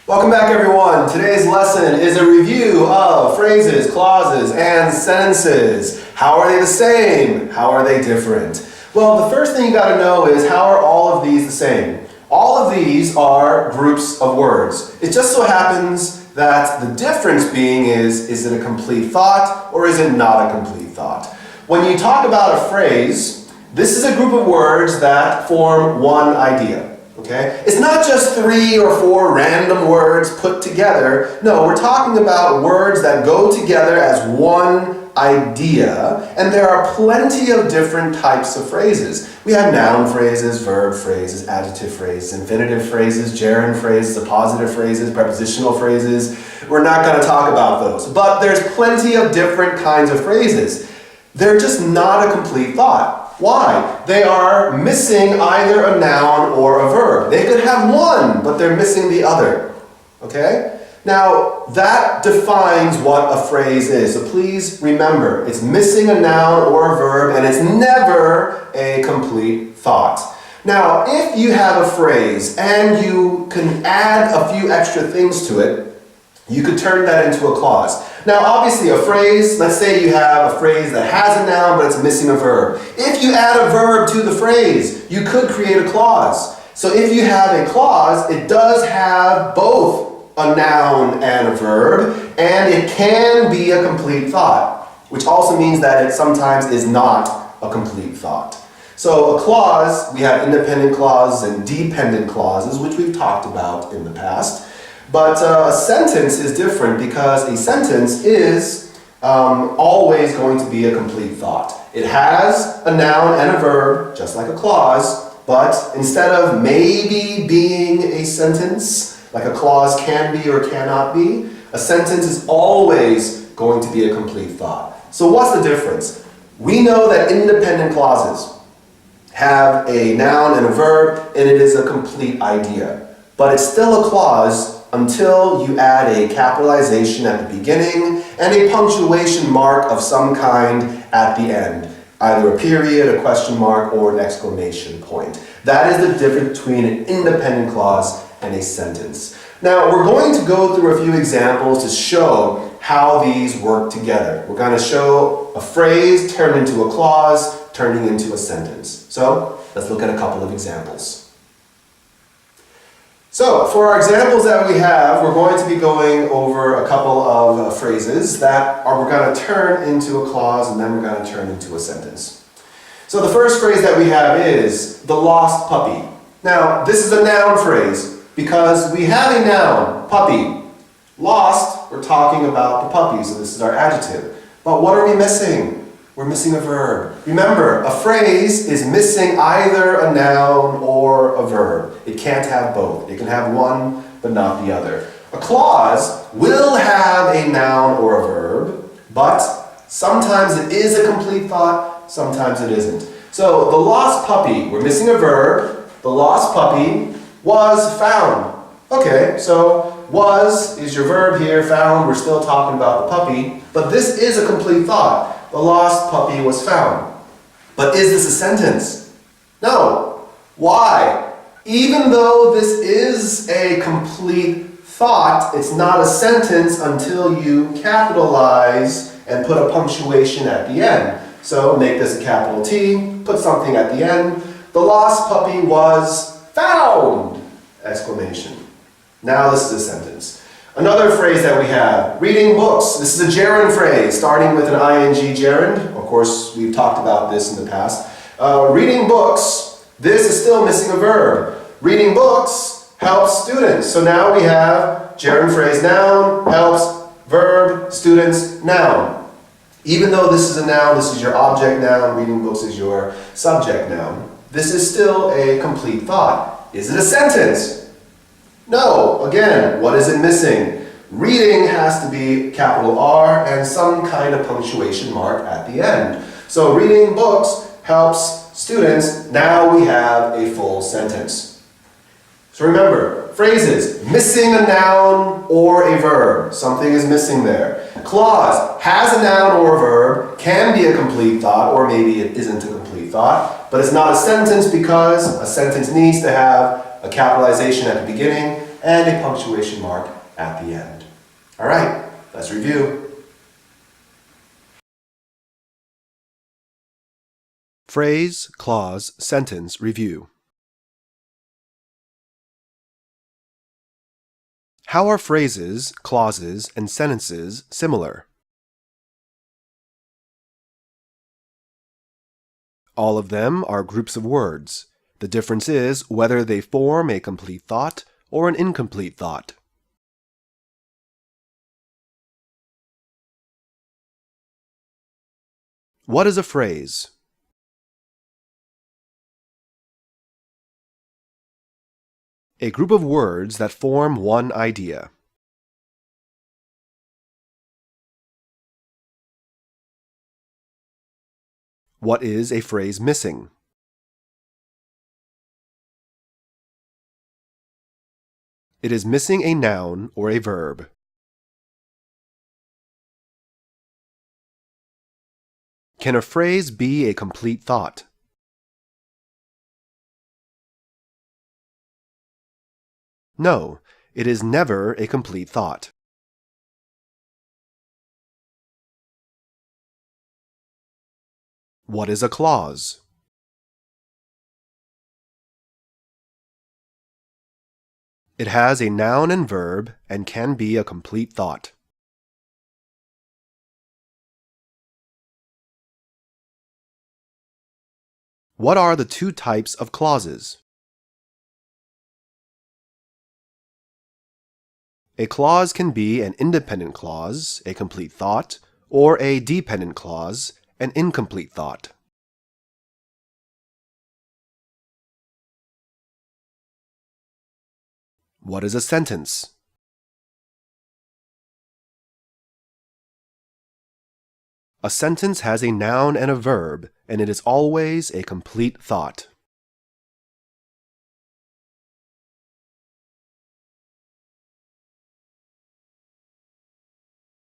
Welcome back, everyone. Today's lesson is a review of phrases, clauses, and sentences. How are they the same? How are they different? Well, the first thing you got to know is how are all of these the same? All of these are groups of words. It just so happens that the difference being is it a complete thought or is it not a complete thought? When you talk about a phrase, this is a group of words that form one idea. Okay? It's not just 3 or 4 random words put together. No, we're talking about words that go together as one idea, and there are plenty of different types of phrases. We have noun phrases, verb phrases, adjective phrases, infinitive phrases, gerund phrases, appositive phrases, prepositional phrases. We're not going to talk about those, but there's plenty of different kinds of phrases. They're just not a complete thought. Why? They are missing either a noun or a verb. They could have one, but they're missing the other. Okay? Now, that defines what a phrase is. So please remember, it's missing a noun or a verb, and it's never a complete thought. Now, if you have a phrase and you can add a few extra things to it, you could turn that into a clause. Now, obviously, a phrase, let's say you have a phrase that has a noun, but it's missing a verb. If you add a verb to the phrase, you could create a clause. So if you have a clause, it does have both a noun and a verb, and it can be a complete thought, which also means that it sometimes is not a complete thought. So a clause, we have independent clauses and dependent clauses, which we've talked about in the past. But a sentence is different because a sentence is always going to be a complete thought. It has a noun and a verb, just like a clause, but instead of maybe being a sentence, like a clause can be or cannot be, a sentence is always going to be a complete thought. So what's the difference? We know that independent clauses have a noun and a verb, and it is a complete idea. But it's still a clause until you add a capitalization at the beginning and a punctuation mark of some kind at the end. Either a period, a question mark, or an exclamation point. That is the difference between an independent clause and a sentence. Now, we're going to go through a few examples to show how these work together. We're going to show a phrase turned into a clause, turning into a sentence. So, let's look at a couple of examples. So, for our examples that we have, we're going to be going over a couple of phrases that we're going to turn into a clause and then we're going to turn into a sentence. So the first phrase that we have is the lost puppy. Now, this is a noun phrase because we have a noun, puppy. Lost, we're talking about the puppy, so this is our adjective. But what are we missing? We're missing a verb. Remember, a phrase is missing either a noun or a verb. It can't have both. It can have one, but not the other. A clause will have a noun or a verb, but sometimes it is a complete thought, sometimes it isn't. So, the lost puppy, we're missing a verb. The lost puppy was found. Okay, so was is your verb here, found, we're still talking about the puppy, but this is a complete thought. The lost puppy was found. But is this a sentence? No. Why? Even though this is a complete thought, it's not a sentence until you capitalize and put a punctuation at the end. So make this a capital T, put something at the end. The lost puppy was found! Exclamation. Now this is a sentence. Another phrase that we have, reading books. This is a gerund phrase, starting with an ing gerund. Of course, we've talked about this in the past. Reading books, this is still missing a verb. Reading books helps students. So now we have gerund phrase noun, helps, verb, students, noun. Even though this is a noun, this is your object noun, reading books is your subject noun. This is still a complete thought. Is it a sentence? No. Again, what is it missing? Reading has to be capital R and some kind of punctuation mark at the end. So reading books helps students. Now we have a full sentence. So remember, phrases, missing a noun or a verb. Something is missing there. Clause, has a noun or a verb, can be a complete thought, or maybe it isn't a complete thought, but it's not a sentence because a sentence needs to have a capitalization at the beginning and a punctuation mark at the end. All right, let's review. Phrase, clause, sentence review. How are phrases, clauses, and sentences similar? All of them are groups of words. The difference is whether they form a complete thought or an incomplete thought. What is a phrase? A group of words that form one idea. What is a phrase missing? It is missing a noun or a verb. Can a phrase be a complete thought? No, it is never a complete thought. What is a clause? It has a noun and verb and can be a complete thought. What are the two types of clauses? A clause can be an independent clause, a complete thought, or a dependent clause, an incomplete thought. What is a sentence? A sentence has a noun and a verb, and it is always a complete thought.